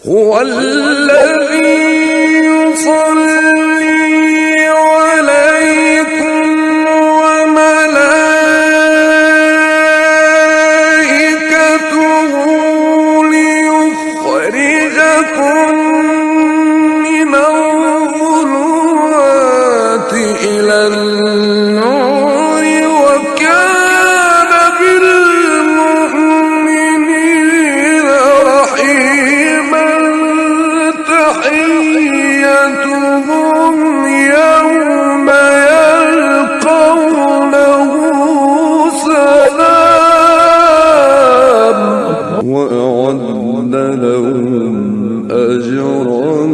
هو الذي يصلي عليكم وملائكته ليخرجكم من الظلمات إلى النور وكان بالمؤمنين رحيما تحيتهم يوم يلقونه سلام وأعد لهم أجرا